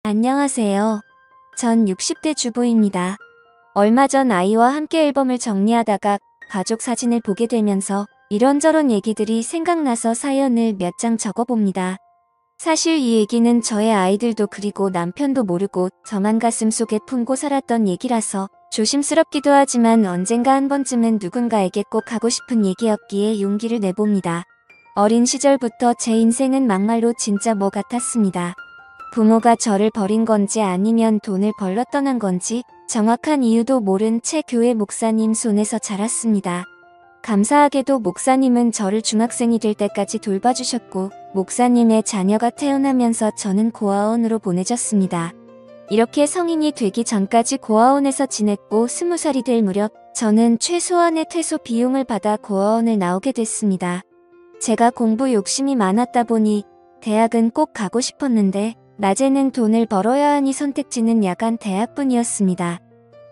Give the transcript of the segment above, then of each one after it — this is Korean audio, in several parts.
안녕하세요. 전 60대 주부입니다. 얼마 전 아이와 함께 앨범을 정리하다가 가족 사진을 보게 되면서 이런저런 얘기들이 생각나서 사연을 몇 장 적어봅니다. 사실 이 얘기는 저의 아이들도 그리고 남편도 모르고 저만 가슴속에 품고 살았던 얘기라서 조심스럽기도 하지만 언젠가 한 번쯤은 누군가에게 꼭 하고 싶은 얘기였기에 용기를 내봅니다. 어린 시절부터 제 인생은 막말로 진짜 뭐 같았습니다. 부모가 저를 버린 건지 아니면 돈을 벌러 떠난 건지 정확한 이유도 모른 채 교회 목사님 손에서 자랐습니다. 감사하게도 목사님은 저를 중학생이 될 때까지 돌봐주셨고 목사님의 자녀가 태어나면서 저는 고아원으로 보내졌습니다. 이렇게 성인이 되기 전까지 고아원에서 지냈고 20살이 될 무렵 저는 최소한의 퇴소 비용을 받아 고아원을 나오게 됐습니다. 제가 공부 욕심이 많았다 보니 대학은 꼭 가고 싶었는데 낮에는 돈을 벌어야 하니 선택지는 야간 대학뿐이었습니다.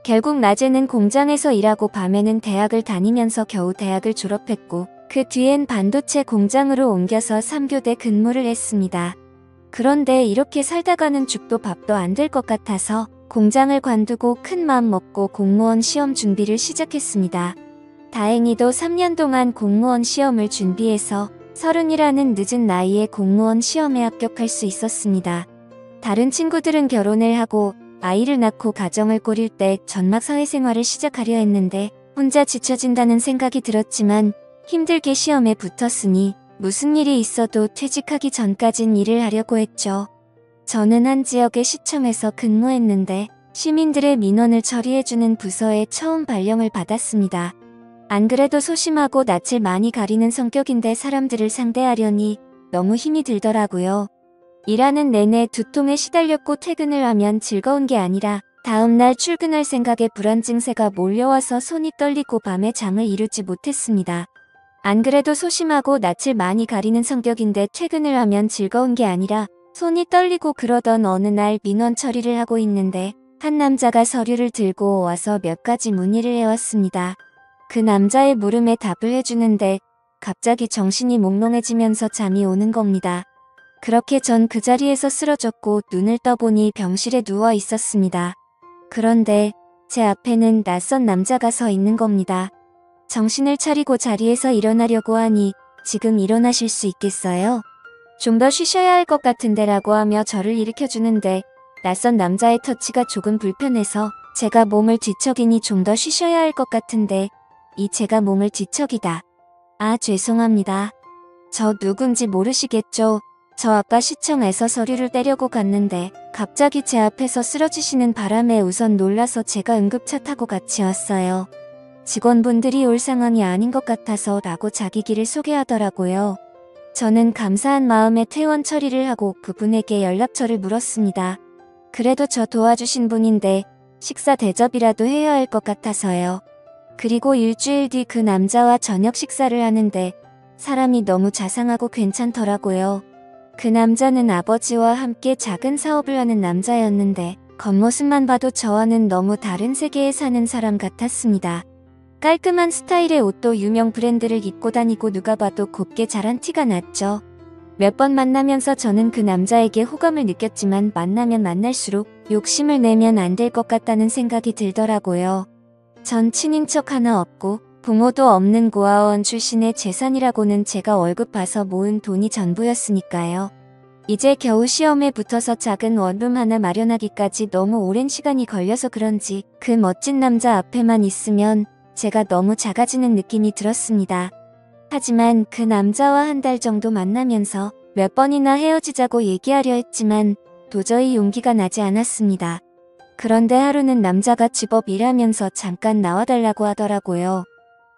결국 낮에는 공장에서 일하고 밤에는 대학을 다니면서 겨우 대학을 졸업했고 그 뒤엔 반도체 공장으로 옮겨서 3교대 근무를 했습니다. 그런데 이렇게 살다가는 죽도 밥도 안 될 것 같아서 공장을 관두고 큰 마음 먹고 공무원 시험 준비를 시작했습니다. 다행히도 3년 동안 공무원 시험을 준비해서 30이라는 늦은 나이에 공무원 시험에 합격할 수 있었습니다. 다른 친구들은 결혼을 하고 아이를 낳고 가정을 꾸릴 때 전막 사회생활을 시작하려 했는데 혼자 지쳐진다는 생각이 들었지만 힘들게 시험에 붙었으니 무슨 일이 있어도 퇴직하기 전까진 일을 하려고 했죠. 저는 한 지역의 시청에서 근무했는데 시민들의 민원을 처리해주는 부서에 처음 발령을 받았습니다. 안 그래도 소심하고 낯을 많이 가리는 성격인데 사람들을 상대하려니 너무 힘이 들더라고요. 일하는 내내 두통에 시달렸고 퇴근을 하면 즐거운 게 아니라 다음날 출근할 생각에 불안 증세가 몰려와서 손이 떨리고 밤에 잠을 이루지 못했습니다. 안 그래도 소심하고 낯을 많이 가리는 성격인데 퇴근을 하면 즐거운 게 아니라 손이 떨리고 그러던 어느 날 민원 처리를 하고 있는데 한 남자가 서류를 들고 와서 몇 가지 문의를 해왔습니다. 그 남자의 물음에 답을 해주는데 갑자기 정신이 몽롱해지면서 잠이 오는 겁니다. 그렇게 전 그 자리에서 쓰러졌고 눈을 떠보니 병실에 누워 있었습니다. 그런데 제 앞에는 낯선 남자가 서 있는 겁니다. 정신을 차리고 자리에서 일어나려고 하니 지금 일어나실 수 있겠어요? 좀 더 쉬셔야 할 것 같은데 라고 하며 저를 일으켜주는데 낯선 남자의 터치가 조금 불편해서 제가 몸을 뒤척이니 좀 더 쉬셔야 할 것 같은데 제가 몸을 뒤척이다. 아, 죄송합니다. 저 누군지 모르시겠죠? 저 아까 시청에서 서류를 떼려고 갔는데 갑자기 제 앞에서 쓰러지시는 바람에 우선 놀라서 제가 응급차 타고 같이 왔어요. 직원분들이 올 상황이 아닌 것 같아서 라고 자기 길을 소개하더라고요. 저는 감사한 마음에 퇴원 처리를 하고 그분에게 연락처를 물었습니다. 그래도 저 도와주신 분인데 식사 대접이라도 해야 할 것 같아서요. 그리고 일주일 뒤 그 남자와 저녁 식사를 하는데 사람이 너무 자상하고 괜찮더라고요. 그 남자는 아버지와 함께 작은 사업을 하는 남자였는데 겉모습만 봐도 저와는 너무 다른 세계에 사는 사람 같았습니다. 깔끔한 스타일의 옷도 유명 브랜드를 입고 다니고 누가 봐도 곱게 자란 티가 났죠. 몇 번 만나면서 저는 그 남자에게 호감을 느꼈지만 만나면 만날수록 욕심을 내면 안 될 것 같다는 생각이 들더라고요. 전 친인척 하나 없고 부모도 없는 고아원 출신의 재산이라고는 제가 월급 봐서 모은 돈이 전부였으니까요. 이제 겨우 시험에 붙어서 작은 원룸 하나 마련하기까지 너무 오랜 시간이 걸려서 그런지 그 멋진 남자 앞에만 있으면 제가 너무 작아지는 느낌이 들었습니다. 하지만 그 남자와 한 달 정도 만나면서 몇 번이나 헤어지자고 얘기하려 했지만 도저히 용기가 나지 않았습니다. 그런데 하루는 남자가 집업 일하면서 잠깐 나와달라고 하더라고요.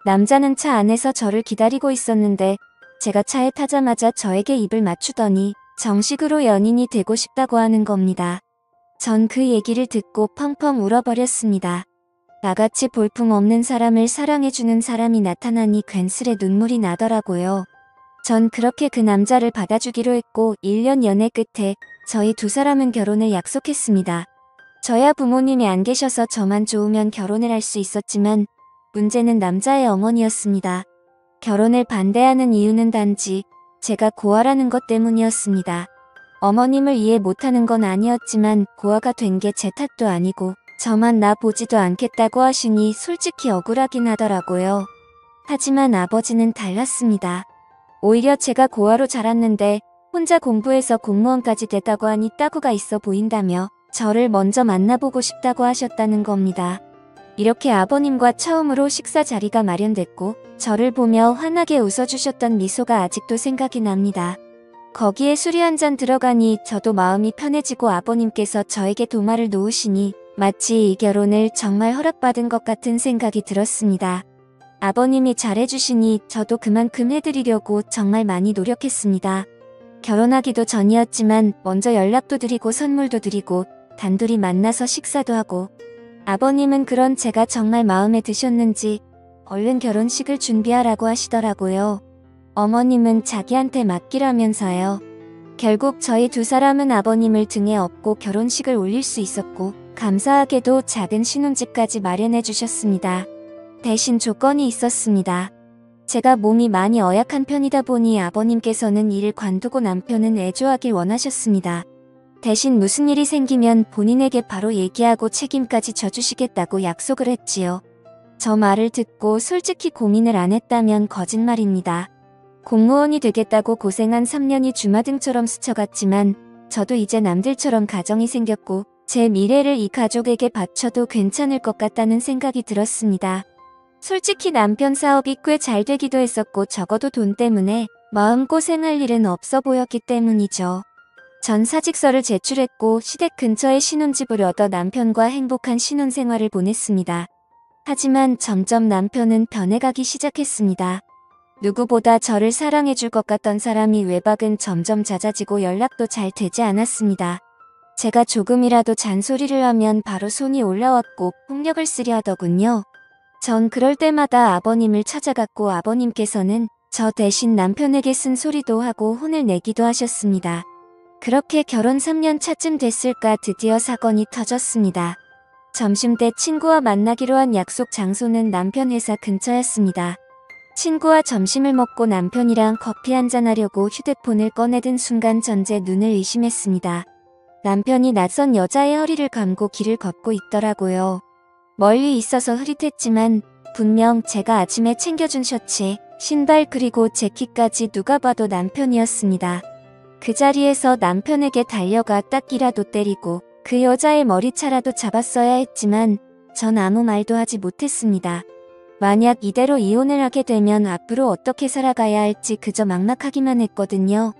남자는 차 안에서 저를 기다리고 있었는데 제가 차에 타자마자 저에게 입을 맞추더니 정식으로 연인이 되고 싶다고 하는 겁니다. 전 그 얘기를 듣고 펑펑 울어버렸습니다. 나같이 볼품없는 사람을 사랑해주는 사람이 나타나니 괜스레 눈물이 나더라고요. 전 그렇게 그 남자를 받아주기로 했고 1년 연애 끝에 저희 두 사람은 결혼을 약속했습니다. 저야 부모님이 안 계셔서 저만 좋으면 결혼을 할 수 있었지만 문제는 남자의 어머니였습니다. 결혼을 반대하는 이유는 단지 제가 고아라는 것 때문이었습니다. 어머님을 이해 못하는 건 아니었지만 고아가 된 게 제 탓도 아니고 저만 나 보지도 않겠다고 하시니 솔직히 억울하긴 하더라고요. 하지만 아버지는 달랐습니다. 오히려 제가 고아로 자랐는데 혼자 공부해서 공무원까지 됐다고 하니 따구가 있어 보인다며 저를 먼저 만나보고 싶다고 하셨다는 겁니다. 이렇게 아버님과 처음으로 식사 자리가 마련됐고 저를 보며 환하게 웃어주셨던 미소가 아직도 생각이 납니다. 거기에 술이 한 잔 들어가니 저도 마음이 편해지고 아버님께서 저에게 도마를 놓으시니 마치 이 결혼을 정말 허락받은 것 같은 생각이 들었습니다. 아버님이 잘해주시니 저도 그만큼 해드리려고 정말 많이 노력했습니다. 결혼하기도 전이었지만 먼저 연락도 드리고 선물도 드리고 단둘이 만나서 식사도 하고 아버님은 그런 제가 정말 마음에 드셨는지 얼른 결혼식을 준비하라고 하시더라고요. 어머님은 자기한테 맡기라면서요. 결국 저희 두 사람은 아버님을 등에 업고 결혼식을 올릴 수 있었고 감사하게도 작은 신혼집까지 마련해 주셨습니다. 대신 조건이 있었습니다. 제가 몸이 많이 어약한 편이다 보니 아버님께서는 일을 관두고 남편은 애조하길 원하셨습니다. 대신 무슨 일이 생기면 본인에게 바로 얘기하고 책임까지 져주시겠다고 약속을 했지요. 저 말을 듣고 솔직히 고민을 안 했다면 거짓말입니다. 공무원이 되겠다고 고생한 3년이 주마등처럼 스쳐갔지만 저도 이제 남들처럼 가정이 생겼고 제 미래를 이 가족에게 바쳐도 괜찮을 것 같다는 생각이 들었습니다. 솔직히 남편 사업이 꽤 잘 되기도 했었고 적어도 돈 때문에 마음고생할 일은 없어 보였기 때문이죠. 전 사직서를 제출했고 시댁 근처에 신혼집을 얻어 남편과 행복한 신혼생활을 보냈습니다. 하지만 점점 남편은 변해가기 시작했습니다. 누구보다 저를 사랑해줄 것 같던 사람이 외박은 점점 잦아지고 연락도 잘 되지 않았습니다. 제가 조금이라도 잔소리를 하면 바로 손이 올라왔고 폭력을 쓰려 하더군요. 전 그럴 때마다 아버님을 찾아갔고 아버님께서는 저 대신 남편에게 쓴소리도 하고 혼을 내기도 하셨습니다. 그렇게 결혼 3년 차쯤 됐을까 드디어 사건이 터졌습니다. 점심때 친구와 만나기로 한 약속 장소는 남편 회사 근처였습니다. 친구와 점심을 먹고 남편이랑 커피 한잔 하려고 휴대폰을 꺼내든 순간 전 제 눈을 의심했습니다. 남편이 낯선 여자의 허리를 감고 길을 걷고 있더라고요. 멀리 있어서 흐릿했지만 분명 제가 아침에 챙겨준 셔츠에 신발 그리고 재킷까지 누가 봐도 남편이었습니다. 그 자리에서 남편에게 달려가 딱이라도 때리고 그 여자의 머리차라도 잡았어야 했지만 전 아무 말도 하지 못했습니다. 만약 이대로 이혼을 하게 되면 앞으로 어떻게 살아가야 할지 그저 막막하기만 했거든요.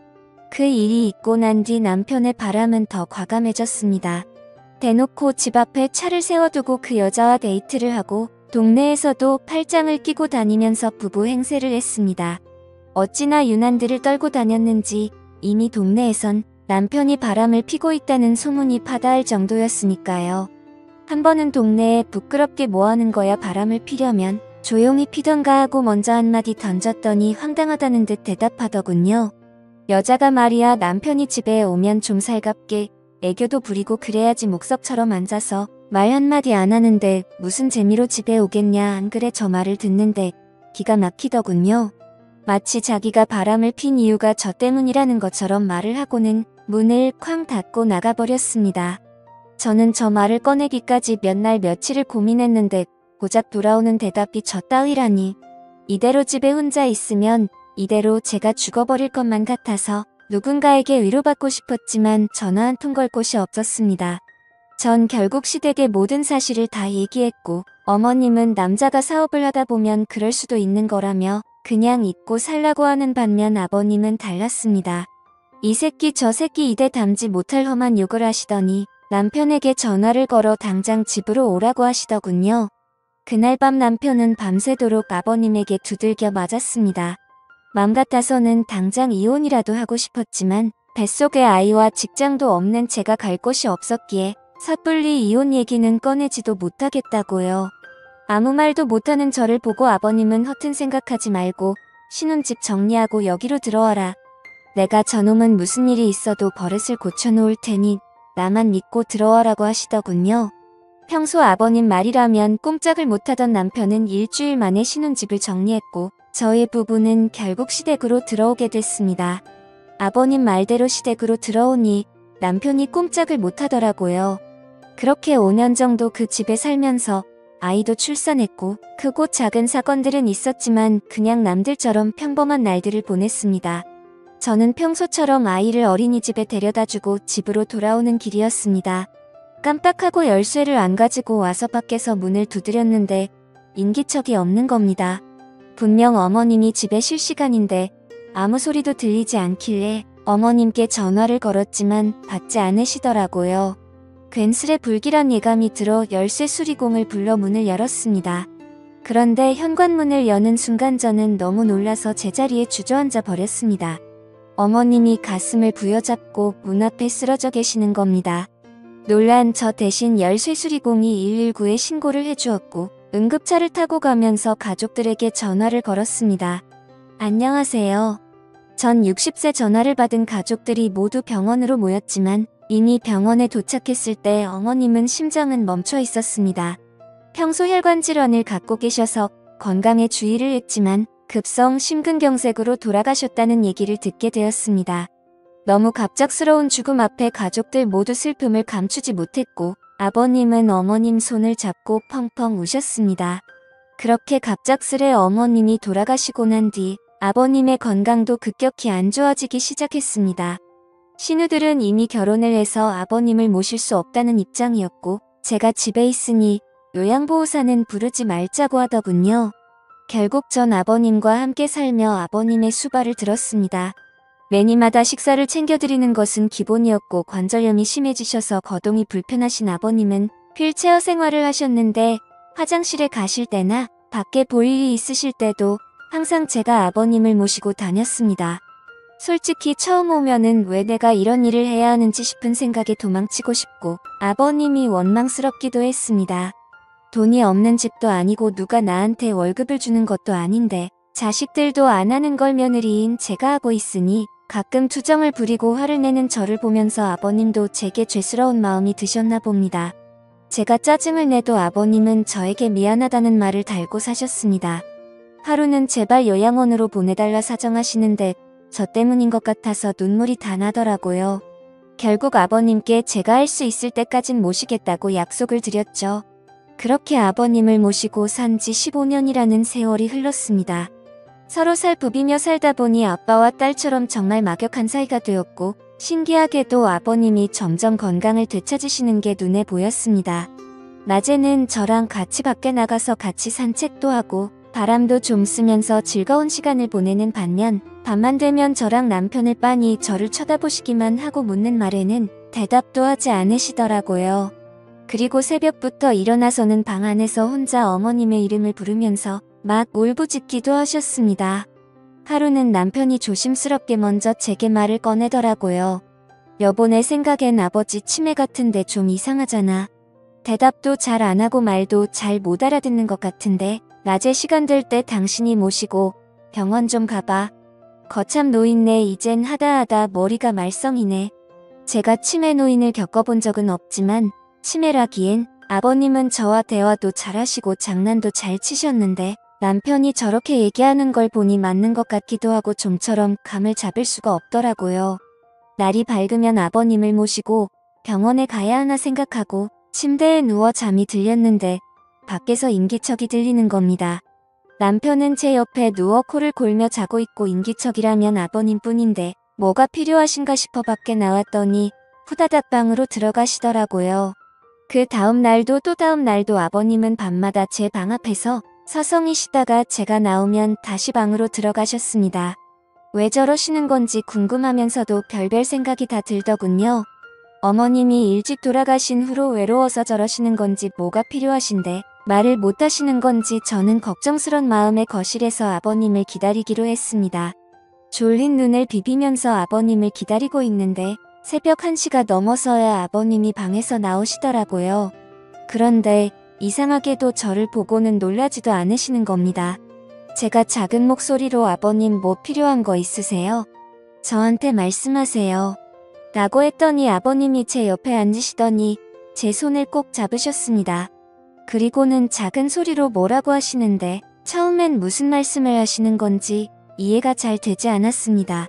그 일이 있고 난 뒤 남편의 바람은 더 과감해졌습니다. 대놓고 집 앞에 차를 세워두고 그 여자와 데이트를 하고 동네에서도 팔짱을 끼고 다니면서 부부 행세를 했습니다. 어찌나 유난들을 떨고 다녔는지 이미 동네에선 남편이 바람을 피고 있다는 소문이 파다할 정도였으니까요. 한 번은 동네에 부끄럽게 뭐하는 거야 바람을 피려면 조용히 피던가 하고 먼저 한마디 던졌더니 황당하다는 듯 대답하더군요. 여자가 말이야 남편이 집에 오면 좀 살갑게 애교도 부리고 그래야지 목석처럼 앉아서 말 한마디 안 하는데 무슨 재미로 집에 오겠냐 안 그래 저 말을 듣는데 기가 막히더군요. 마치 자기가 바람을 핀 이유가 저 때문이라는 것처럼 말을 하고는 문을 쾅 닫고 나가버렸습니다. 저는 저 말을 꺼내기까지 몇 날 며칠을 고민했는데 고작 돌아오는 대답이 저 따위라니. 이대로 집에 혼자 있으면 이대로 제가 죽어버릴 것만 같아서 누군가에게 위로받고 싶었지만 전화 한 통 걸 곳이 없었습니다. 전 결국 시댁에 모든 사실을 다 얘기했고 어머님은 남자가 사업을 하다 보면 그럴 수도 있는 거라며 그냥 잊고 살라고 하는 반면 아버님은 달랐습니다. 이 새끼 저 새끼 입에 담지 못할 험한 욕을 하시더니 남편에게 전화를 걸어 당장 집으로 오라고 하시더군요. 그날 밤 남편은 밤새도록 아버님에게 두들겨 맞았습니다. 맘 같아서는 당장 이혼이라도 하고 싶었지만 뱃속에 아이와 직장도 없는 제가 갈 곳이 없었기에 섣불리 이혼 얘기는 꺼내지도 못하겠다고요. 아무 말도 못하는 저를 보고 아버님은 허튼 생각하지 말고 신혼집 정리하고 여기로 들어와라. 내가 저놈은 무슨 일이 있어도 버릇을 고쳐놓을 테니 나만 믿고 들어와라고 하시더군요. 평소 아버님 말이라면 꼼짝을 못하던 남편은 일주일 만에 신혼집을 정리했고 저희 부부는 결국 시댁으로 들어오게 됐습니다. 아버님 말대로 시댁으로 들어오니 남편이 꼼짝을 못하더라고요. 그렇게 5년 정도 그 집에 살면서 아이도 출산했고 크고 작은 사건들은 있었지만 그냥 남들처럼 평범한 날들을 보냈습니다. 저는 평소처럼 아이를 어린이집에 데려다주고 집으로 돌아오는 길이었습니다. 깜빡하고 열쇠를 안 가지고 와서 밖에서 문을 두드렸는데 인기척이 없는 겁니다. 분명 어머님이 집에 쉴 시간인데 아무 소리도 들리지 않길래 어머님께 전화를 걸었지만 받지 않으시더라고요. 괜스레 불길한 예감이 들어 열쇠 수리공을 불러 문을 열었습니다. 그런데 현관문을 여는 순간 저는 너무 놀라서 제자리에 주저앉아 버렸습니다. 어머님이 가슴을 부여잡고 문 앞에 쓰러져 계시는 겁니다. 놀란 저 대신 열쇠 수리공이 119에 신고를 해주었고 응급차를 타고 가면서 가족들에게 전화를 걸었습니다. 안녕하세요. 전 60세 전화를 받은 가족들이 모두 병원으로 모였지만 이미 병원에 도착했을 때 어머님은 심장은 멈춰 있었습니다. 평소 혈관 질환을 갖고 계셔서 건강에 주의를 했지만 급성 심근경색으로 돌아가셨다는 얘기를 듣게 되었습니다. 너무 갑작스러운 죽음 앞에 가족들 모두 슬픔을 감추지 못했고 아버님은 어머님 손을 잡고 펑펑 우셨습니다. 그렇게 갑작스레 어머님이 돌아가시고 난 뒤 아버님의 건강도 급격히 안 좋아지기 시작했습니다. 신우들은 이미 결혼을 해서 아버님을 모실 수 없다는 입장이었고 제가 집에 있으니 요양보호사는 부르지 말자고 하더군요. 결국 전 아버님과 함께 살며 아버님의 수발을 들었습니다. 매니마다 식사를 챙겨드리는 것은 기본이었고 관절염이 심해지셔서 거동이 불편하신 아버님은 휠체어 생활을 하셨는데 화장실에 가실 때나 밖에 볼 일이 있으실 때도 항상 제가 아버님을 모시고 다녔습니다. 솔직히 처음 오면은 왜 내가 이런 일을 해야 하는지 싶은 생각에 도망치고 싶고 아버님이 원망스럽기도 했습니다. 돈이 없는 집도 아니고 누가 나한테 월급을 주는 것도 아닌데 자식들도 안 하는 걸 며느리인 제가 하고 있으니 가끔 투정을 부리고 화를 내는 저를 보면서 아버님도 제게 죄스러운 마음이 드셨나 봅니다. 제가 짜증을 내도 아버님은 저에게 미안하다는 말을 달고 사셨습니다. 하루는 제발 요양원으로 보내달라 사정하시는데 저 때문인 것 같아서 눈물이 다 나더라고요. 결국 아버님께 제가 할 수 있을 때까진 모시겠다고 약속을 드렸죠. 그렇게 아버님을 모시고 산 지 15년이라는 세월이 흘렀습니다. 서로 살부비며 살다 보니 아빠와 딸처럼 정말 막역한 사이가 되었고 신기하게도 아버님이 점점 건강을 되찾으시는 게 눈에 보였습니다. 낮에는 저랑 같이 밖에 나가서 같이 산책도 하고 바람도 좀 쐬면서 즐거운 시간을 보내는 반면 밤만 되면 저랑 남편을 빤히 저를 쳐다보시기만 하고 묻는 말에는 대답도 하지 않으시더라고요. 그리고 새벽부터 일어나서는 방 안에서 혼자 어머님의 이름을 부르면서 막 울부짖기도 하셨습니다. 하루는 남편이 조심스럽게 먼저 제게 말을 꺼내더라고요. 여보, 내 생각엔 아버지 치매 같은데 좀 이상하잖아. 대답도 잘 안 하고 말도 잘 못 알아듣는 것 같은데 낮에 시간 될 때 당신이 모시고 병원 좀 가봐. 거참 노인네, 이젠 하다 머리가 말썽이네. 제가 치매 노인을 겪어본 적은 없지만 치매라기엔 아버님은 저와 대화도 잘하시고 장난도 잘 치셨는데 남편이 저렇게 얘기하는 걸 보니 맞는 것 같기도 하고 좀처럼 감을 잡을 수가 없더라고요. 날이 밝으면 아버님을 모시고 병원에 가야 하나 생각하고 침대에 누워 잠이 들렸는데 밖에서 인기척이 들리는 겁니다. 남편은 제 옆에 누워 코를 골며 자고 있고 인기척이라면 아버님뿐인데 뭐가 필요하신가 싶어 밖에 나왔더니 후다닥 방으로 들어가시더라고요. 그 다음 날도 또 다음 날도 아버님은 밤마다 제 방 앞에서 서성이시다가 제가 나오면 다시 방으로 들어가셨습니다. 왜 저러시는 건지 궁금하면서도 별별 생각이 다 들더군요. 어머님이 일찍 돌아가신 후로 외로워서 저러시는 건지 뭐가 필요하신데 말을 못하시는 건지 저는 걱정스런 마음에 거실에서 아버님을 기다리기로 했습니다. 졸린 눈을 비비면서 아버님을 기다리고 있는데 새벽 1시가 넘어서야 아버님이 방에서 나오시더라고요. 그런데 이상하게도 저를 보고는 놀라지도 않으시는 겁니다. 제가 작은 목소리로 아버님 뭐 필요한 거 있으세요? 저한테 말씀하세요. 라고 했더니 아버님이 제 옆에 앉으시더니 제 손을 꼭 잡으셨습니다. 그리고는 작은 소리로 뭐라고 하시는데 처음엔 무슨 말씀을 하시는 건지 이해가 잘 되지 않았습니다.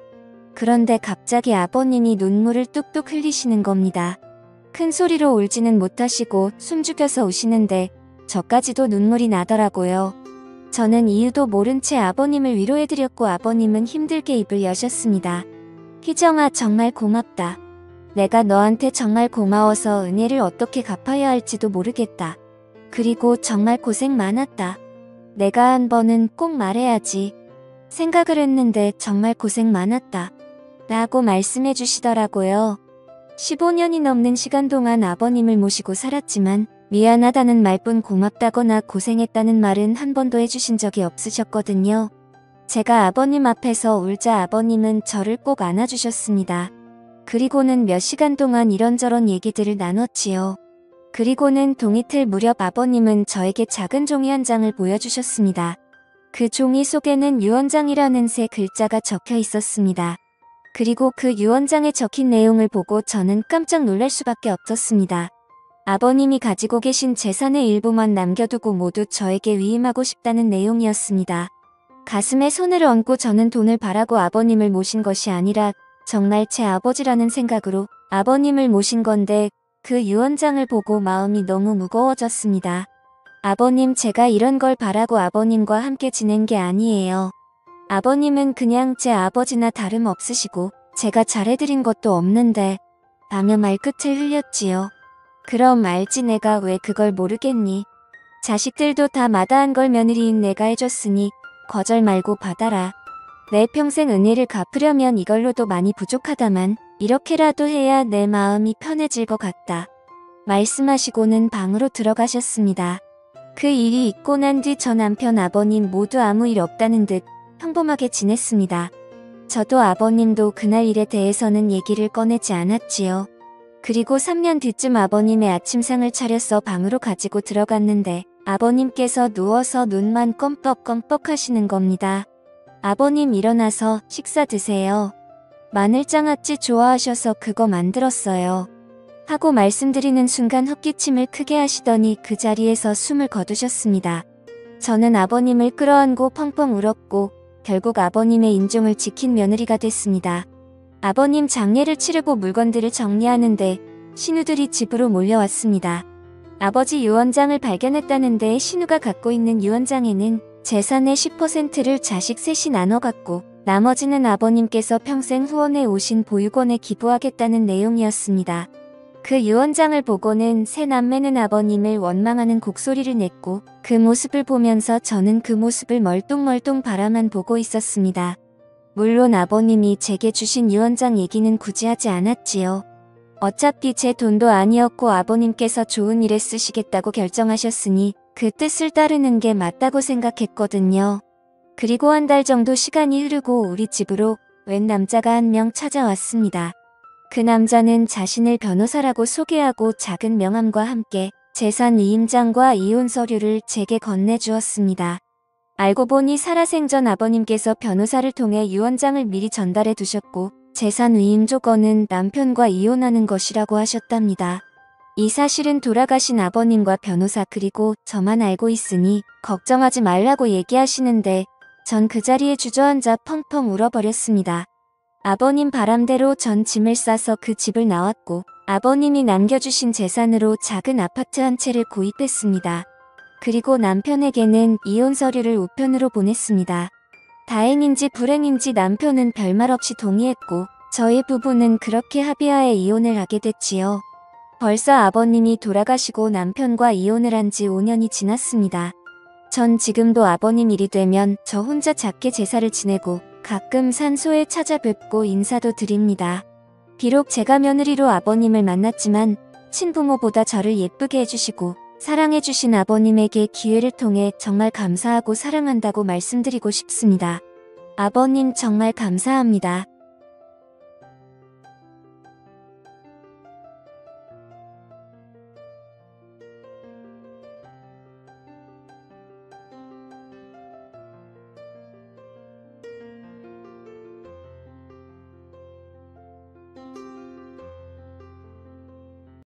그런데 갑자기 아버님이 눈물을 뚝뚝 흘리시는 겁니다. 큰 소리로 울지는 못하시고 숨죽여서 우시는데 저까지도 눈물이 나더라고요. 저는 이유도 모른 채 아버님을 위로해드렸고 아버님은 힘들게 입을 여셨습니다. 희정아, 정말 고맙다. 내가 너한테 정말 고마워서 은혜를 어떻게 갚아야 할지도 모르겠다. 그리고 정말 고생 많았다. 내가 한 번은 꼭 말해야지. 생각을 했는데 정말 고생 많았다. 라고 말씀해 주시더라고요. 15년이 넘는 시간 동안 아버님을 모시고 살았지만 미안하다는 말뿐 고맙다거나 고생했다는 말은 한 번도 해주신 적이 없으셨거든요. 제가 아버님 앞에서 울자 아버님은 저를 꼭 안아주셨습니다. 그리고는 몇 시간 동안 이런저런 얘기들을 나눴지요. 그리고는 동이틀 무렵 아버님은 저에게 작은 종이 한 장을 보여주셨습니다. 그 종이 속에는 유언장이라는 세 글자가 적혀 있었습니다. 그리고 그 유언장에 적힌 내용을 보고 저는 깜짝 놀랄 수밖에 없었습니다. 아버님이 가지고 계신 재산의 일부만 남겨두고 모두 저에게 위임하고 싶다는 내용이었습니다. 가슴에 손을 얹고 저는 돈을 바라고 아버님을 모신 것이 아니라 정말 제 아버지라는 생각으로 아버님을 모신 건데 그 유언장을 보고 마음이 너무 무거워졌습니다. 아버님, 제가 이런 걸 바라고 아버님과 함께 지낸 게 아니에요. 아버님은 그냥 제 아버지나 다름없으시고 제가 잘해드린 것도 없는데 라며 말끝을 흘렸지요. 그럼 알지, 내가 왜 그걸 모르겠니? 자식들도 다 마다한 걸 며느리인 내가 해줬으니 거절 말고 받아라. 내 평생 은혜를 갚으려면 이걸로도 많이 부족하다만 이렇게라도 해야 내 마음이 편해질 것 같다. 말씀하시고는 방으로 들어가셨습니다. 그 일이 있고 난 뒤 저 남편 아버님 모두 아무 일 없다는 듯 평범하게 지냈습니다. 저도 아버님도 그날 일에 대해서는 얘기를 꺼내지 않았지요. 그리고 3년 뒤쯤 아버님의 아침상을 차려서 방으로 가지고 들어갔는데 아버님께서 누워서 눈만 껌뻑껌뻑 하시는 겁니다. 아버님, 일어나서 식사 드세요. 마늘장아찌 좋아하셔서 그거 만들었어요. 하고 말씀드리는 순간 헛기침을 크게 하시더니 그 자리에서 숨을 거두셨습니다. 저는 아버님을 끌어안고 펑펑 울었고 결국 아버님의 인종을 지킨 며느리가 됐습니다. 아버님 장례를 치르고 물건들을 정리하는데 신우들이 집으로 몰려왔습니다. 아버지 유언장을 발견했다는데 신우가 갖고 있는 유언장에는 재산의 10%를 자식 셋이 나눠 갖고 나머지는 아버님께서 평생 후원해 오신 보육원에 기부하겠다는 내용이었습니다. 그 유언장을 보고는 세 남매는 아버님을 원망하는 곡소리를 냈고 그 모습을 보면서 저는 그 모습을 멀뚱멀뚱 바라만 보고 있었습니다. 물론 아버님이 제게 주신 유언장 얘기는 굳이 하지 않았지요. 어차피 제 돈도 아니었고 아버님께서 좋은 일에 쓰시겠다고 결정하셨으니 그 뜻을 따르는 게 맞다고 생각했거든요. 그리고 한 달 정도 시간이 흐르고 우리 집으로 웬 남자가 한 명 찾아왔습니다. 그 남자는 자신을 변호사라고 소개하고 작은 명함과 함께 재산 위임장과 이혼 서류를 제게 건네주었습니다. 알고 보니 살아생전 아버님께서 변호사를 통해 유언장을 미리 전달해 두셨고 재산 위임 조건은 남편과 이혼하는 것이라고 하셨답니다. 이 사실은 돌아가신 아버님과 변호사 그리고 저만 알고 있으니 걱정하지 말라고 얘기하시는데 전 그 자리에 주저앉아 펑펑 울어버렸습니다. 아버님 바람대로 전 짐을 싸서 그 집을 나왔고 아버님이 남겨주신 재산으로 작은 아파트 한 채를 구입했습니다. 그리고 남편에게는 이혼 서류를 우편으로 보냈습니다. 다행인지 불행인지 남편은 별말 없이 동의했고 저희 부부는 그렇게 합의하에 이혼을 하게 됐지요. 벌써 아버님이 돌아가시고 남편과 이혼을 한 지 5년이 지났습니다. 전 지금도 아버님 일이 되면 저 혼자 작게 제사를 지내고 가끔 산소에 찾아뵙고 인사도 드립니다. 비록 제가 며느리로 아버님을 만났지만 친부모보다 저를 예쁘게 해주시고 사랑해주신 아버님에게 기회를 통해 정말 감사하고 사랑한다고 말씀드리고 싶습니다. 아버님 정말 감사합니다.